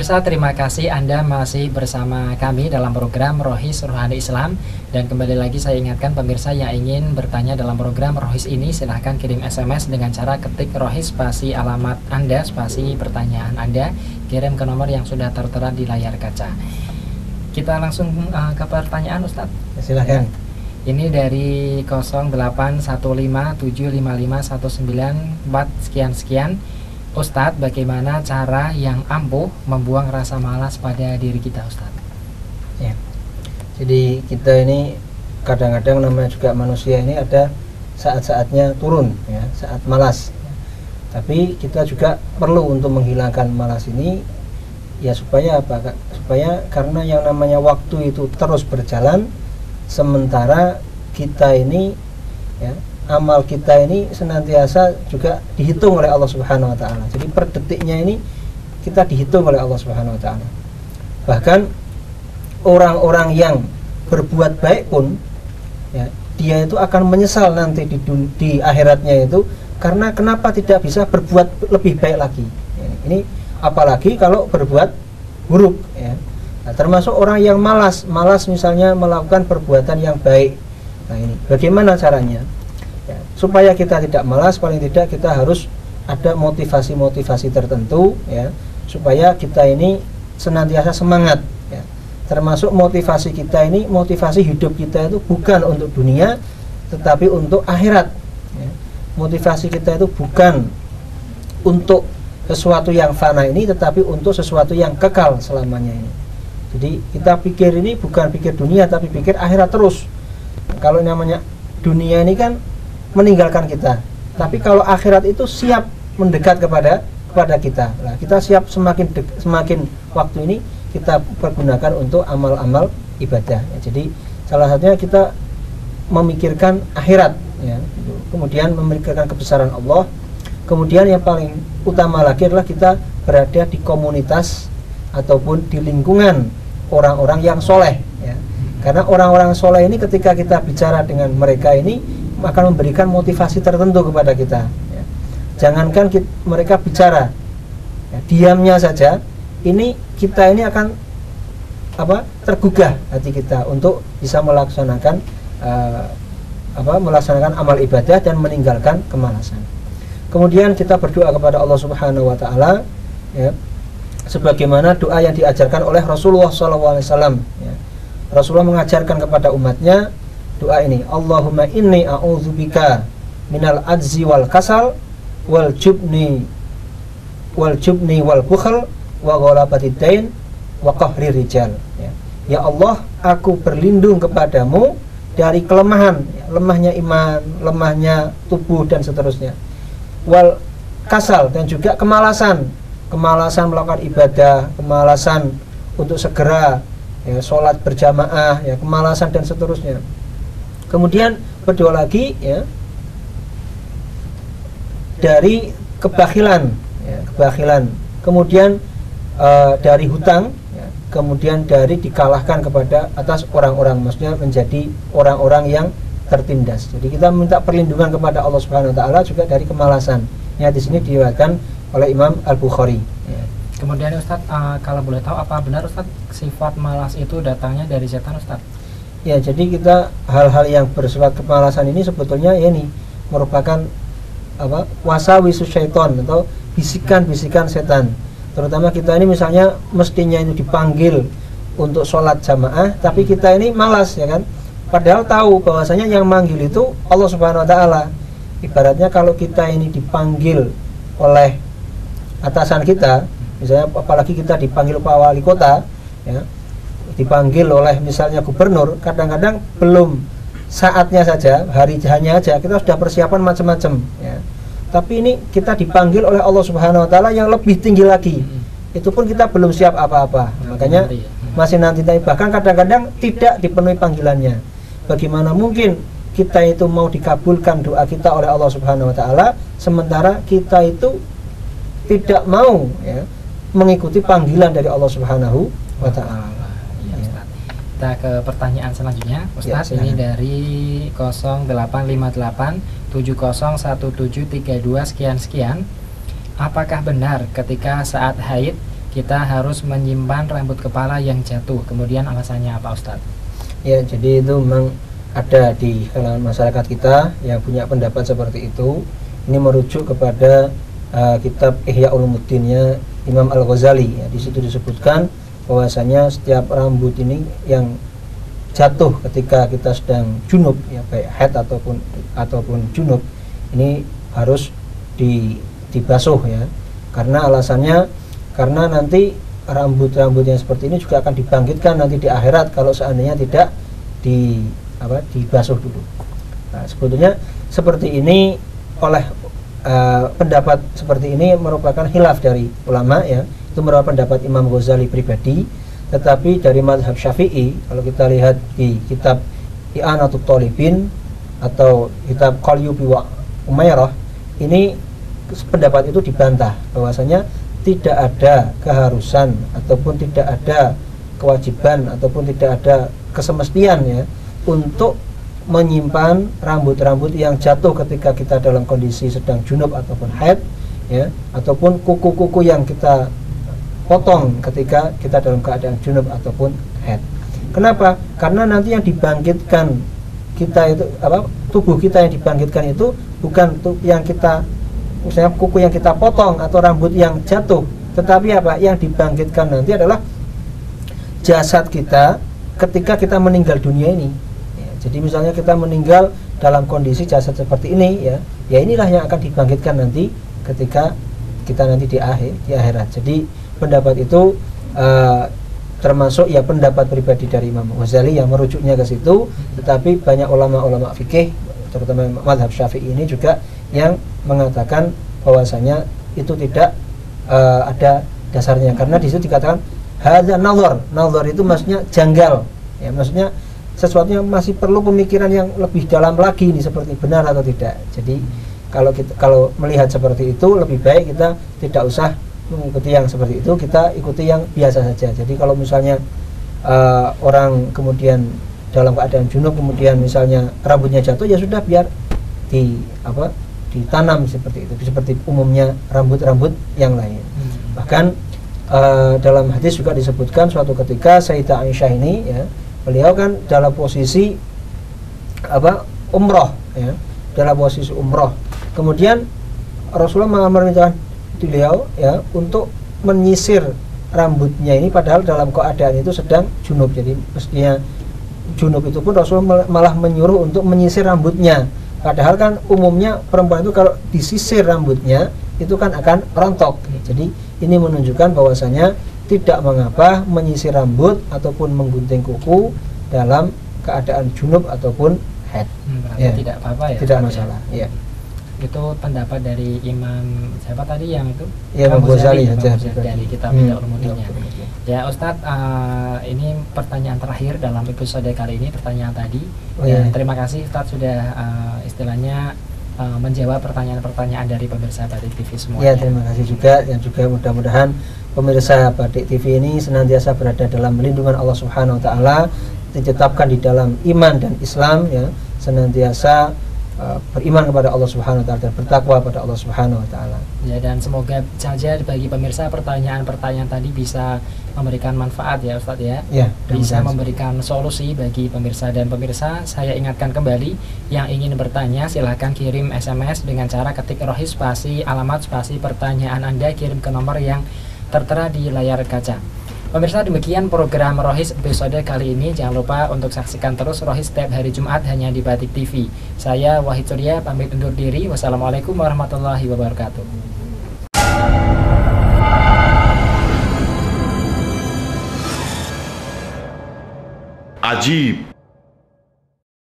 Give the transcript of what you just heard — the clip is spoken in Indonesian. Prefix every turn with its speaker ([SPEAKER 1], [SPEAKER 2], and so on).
[SPEAKER 1] Pemirsa, terima kasih Anda masih bersama kami dalam program Rohis Rohani Islam. Dan kembali lagi saya ingatkan pemirsa yang ingin bertanya dalam program Rohis ini, silahkan kirim SMS dengan cara ketik Rohis spasi alamat Anda, spasi pertanyaan Anda, kirim ke nomor yang sudah tertera di layar kaca. Kita langsung ke pertanyaan Ustadz.
[SPEAKER 2] Silahkan.
[SPEAKER 1] Ini dari 0815575519 sekian. Ustadz, bagaimana cara yang ampuh membuang rasa malas pada diri kita, Ustadz?
[SPEAKER 2] Ya. Jadi kita ini kadang-kadang namanya juga manusia ini ada saat-saatnya turun, ya, saat malas. Tapi kita juga perlu untuk menghilangkan malas ini, ya supaya apa? Supaya karena yang namanya waktu itu terus berjalan, sementara kita ini, ya, amal kita ini senantiasa juga dihitung oleh Allah Subhanahu wa taala. Jadi per detiknya ini kita dihitung oleh Allah Subhanahu wa taala. Bahkan orang-orang yang berbuat baik pun, ya, dia itu akan menyesal nanti di akhiratnya itu, karena kenapa tidak bisa berbuat lebih baik lagi. Ya, ini apalagi kalau berbuat buruk, ya. Nah, termasuk orang yang malas misalnya melakukan perbuatan yang baik. Nah, ini bagaimana caranya? Ya, supaya kita tidak malas, paling tidak kita harus ada motivasi-motivasi tertentu, ya, supaya kita ini senantiasa semangat, ya. Termasuk motivasi kita ini, motivasi hidup kita itu bukan untuk dunia tetapi untuk akhirat, ya. Motivasi kita itu bukan untuk sesuatu yang fana ini tetapi untuk sesuatu yang kekal selamanya ini. Jadi kita pikir ini bukan pikir dunia tapi pikir akhirat terus. Kalau namanya dunia ini kan meninggalkan kita, tapi kalau akhirat itu siap mendekat kepada kita. Nah, kita siap semakin waktu ini kita pergunakan untuk amal-amal ibadah, ya. Jadi salah satunya kita memikirkan akhirat, ya. Kemudian memikirkan kebesaran Allah. Kemudian yang paling utama lagi adalah kita berada di komunitas ataupun di lingkungan orang-orang yang soleh, ya. Karena orang-orang soleh ini ketika kita bicara dengan mereka ini akan memberikan motivasi tertentu kepada kita, ya. Jangankan mereka bicara, ya, diamnya saja ini kita ini akan tergugah hati kita untuk bisa melaksanakan amal ibadah dan meninggalkan kemalasan. Kemudian kita berdoa kepada Allah Subhanahu wa taala, ya, sebagaimana doa yang diajarkan oleh Rasulullah SAW, ya. Rasulullah mengajarkan kepada umatnya doa ini, Allahumma inni a'udzubika minal ajzi wal kasal wal jubni wal bukhl wa ghalabatid dain wa qahri rijal, ya. Ya Allah, aku berlindung kepadamu dari kelemahan, ya, lemahnya iman, lemahnya tubuh dan seterusnya. Wal kasal, dan juga kemalasan melakukan ibadah, kemalasan untuk segera, ya, sholat berjamaah, ya, kemalasan dan seterusnya. Kemudian berdoa lagi, ya, dari kebakilan, ya, kemudian dari hutang, ya, kemudian dari dikalahkan kepada atas orang-orang, maksudnya menjadi orang-orang yang tertindas. Jadi kita minta perlindungan kepada Allah Subhanahu wa taala juga dari kemalasan. Ya, di sini diriwayatkan oleh Imam Al-Bukhari, ya.
[SPEAKER 1] Kemudian Ustadz, kalau boleh tahu apa benar Ustadz sifat malas itu datangnya dari setan, Ustadz?
[SPEAKER 2] Ya, jadi kita hal-hal yang bersifat kemalasan ini sebetulnya ini merupakan wasawisus syaiton atau bisikan-bisikan setan. Terutama kita ini misalnya mestinya itu dipanggil untuk sholat jamaah, tapi kita ini malas, ya kan? Padahal tahu bahwasanya yang manggil itu Allah Subhanahu wa taala. Ibaratnya kalau kita ini dipanggil oleh atasan kita, misalnya apalagi kita dipanggil Pak Wali Kota, ya, dipanggil oleh misalnya gubernur, kadang-kadang belum saatnya saja, hanya aja kita sudah persiapan macam-macam, ya. Tapi ini kita dipanggil oleh Allah Subhanahu wa taala yang lebih tinggi lagi. Itu pun kita belum siap apa-apa. Makanya masih nanti, bahkan kadang-kadang tidak dipenuhi panggilannya. Bagaimana mungkin kita itu mau dikabulkan doa kita oleh Allah Subhanahu wa taala sementara kita itu tidak mau, ya, mengikuti panggilan dari Allah Subhanahu wa taala.
[SPEAKER 1] Kita ke pertanyaan selanjutnya, Ustadz, ya, ini dari 0858701732 sekian. Apakah benar ketika saat haid kita harus menyimpan rambut kepala yang jatuh. Kemudian alasannya apa Ustadz?
[SPEAKER 2] Ya, jadi itu memang ada di kalangan masyarakat kita yang punya pendapat seperti itu. Ini merujuk kepada kitab Ihya Ulumuddinnya Imam Al-Ghazali. Ya, di situ disebutkan bahwasanya setiap rambut ini yang jatuh ketika kita sedang junub, ya baik haid ataupun junub, ini harus dibasuh ya. Karena alasannya karena nanti rambut-rambut yang seperti ini juga akan dibangkitkan nanti di akhirat kalau seandainya tidak dibasuh dulu. Nah, sebetulnya seperti ini oleh pendapat seperti ini merupakan khilaf dari ulama ya. Itu merupakan pendapat Imam Ghazali pribadi. Tetapi dari mazhab Syafi'i, kalau kita lihat di kitab I'anatul Thalibin atau kitab Qalyubi wa Umairah, ini pendapat itu dibantah bahwasanya tidak ada keharusan ataupun tidak ada kewajiban ataupun tidak ada kesemestian ya untuk menyimpan rambut-rambut yang jatuh ketika kita dalam kondisi sedang junub ataupun haid ya, ataupun kuku-kuku yang kita potong ketika kita dalam keadaan junub ataupun haid. Kenapa? Karena nanti yang dibangkitkan kita itu tubuh kita yang dibangkitkan itu bukan yang kita, misalnya kuku yang kita potong atau rambut yang jatuh, tetapi yang dibangkitkan nanti adalah jasad kita ketika kita meninggal dunia ini. Ya, jadi misalnya kita meninggal dalam kondisi jasad seperti ini ya inilah yang akan dibangkitkan nanti ketika kita nanti di akhirat. Jadi pendapat itu termasuk ya pendapat pribadi dari Imam Ghazali yang merujuknya ke situ, tetapi banyak ulama-ulama fikih terutama mazhab Syafi'i ini juga yang mengatakan bahwasanya itu tidak ada dasarnya, karena di situ dikatakan hadza nazar itu maksudnya janggal ya, maksudnya sesuatu yang masih perlu pemikiran yang lebih dalam lagi ini seperti benar atau tidak. Jadi kalau melihat seperti itu lebih baik kita tidak usah mengikuti yang seperti itu, kita ikuti yang biasa saja. Jadi kalau misalnya orang kemudian dalam keadaan junub kemudian misalnya rambutnya jatuh, ya sudah biar ditanam seperti itu, seperti umumnya rambut-rambut yang lain. Bahkan dalam hadis juga disebutkan suatu ketika Sayyidah Aisyah ini ya, beliau kan dalam posisi umroh ya, dalam posisi umroh. Kemudian Rasulullah memerintahkan beliau ya untuk menyisir rambutnya ini padahal dalam keadaan itu sedang junub. Jadi mestinya junub itu pun Rasulullah malah menyuruh untuk menyisir rambutnya, padahal kan umumnya perempuan itu kalau disisir rambutnya itu kan akan rontok. Jadi ini menunjukkan bahwasanya tidak mengapa menyisir rambut ataupun menggunting kuku dalam keadaan junub ataupun haid.
[SPEAKER 1] Ya, tidak apa-apa ya,
[SPEAKER 2] tidak masalah ya.
[SPEAKER 1] Itu pendapat dari Imam siapa tadi yang itu?
[SPEAKER 2] Ya, Imam Ghazali
[SPEAKER 1] dari kitab Ihya Ulumuddinnya. Ya Ustadz, ini pertanyaan terakhir dalam episode kali ini, pertanyaan tadi. Terima kasih Ustadz sudah istilahnya menjawab pertanyaan-pertanyaan dari pemirsa Batik TV semuanya.
[SPEAKER 2] Ya, terima kasih juga, yang juga mudah-mudahan pemirsa Batik TV ini senantiasa berada dalam lindungan Allah Subhanahu wa taala, ditetapkan di dalam iman dan Islam ya, senantiasa beriman kepada Allah Subhanahu wa taala dan bertakwa pada Allah Subhanahu wa taala.
[SPEAKER 1] Ya, dan semoga saja bagi pemirsa pertanyaan-pertanyaan tadi bisa memberikan manfaat ya Ustadz ya.
[SPEAKER 2] Ya,
[SPEAKER 1] bisa memberikan solusi bagi pemirsa. Dan pemirsa, saya ingatkan kembali, yang ingin bertanya silahkan kirim SMS dengan cara ketik Rohis spasi alamat spasi pertanyaan Anda, kirim ke nomor yang tertera di layar kaca. Pemirsa, demikian program Rohis episode kali ini. Jangan lupa untuk saksikan terus Rohis setiap hari Jumat hanya di Batik TV. Saya Wahid Surya pamit undur diri. Wassalamualaikum warahmatullahi wabarakatuh.
[SPEAKER 3] Ajib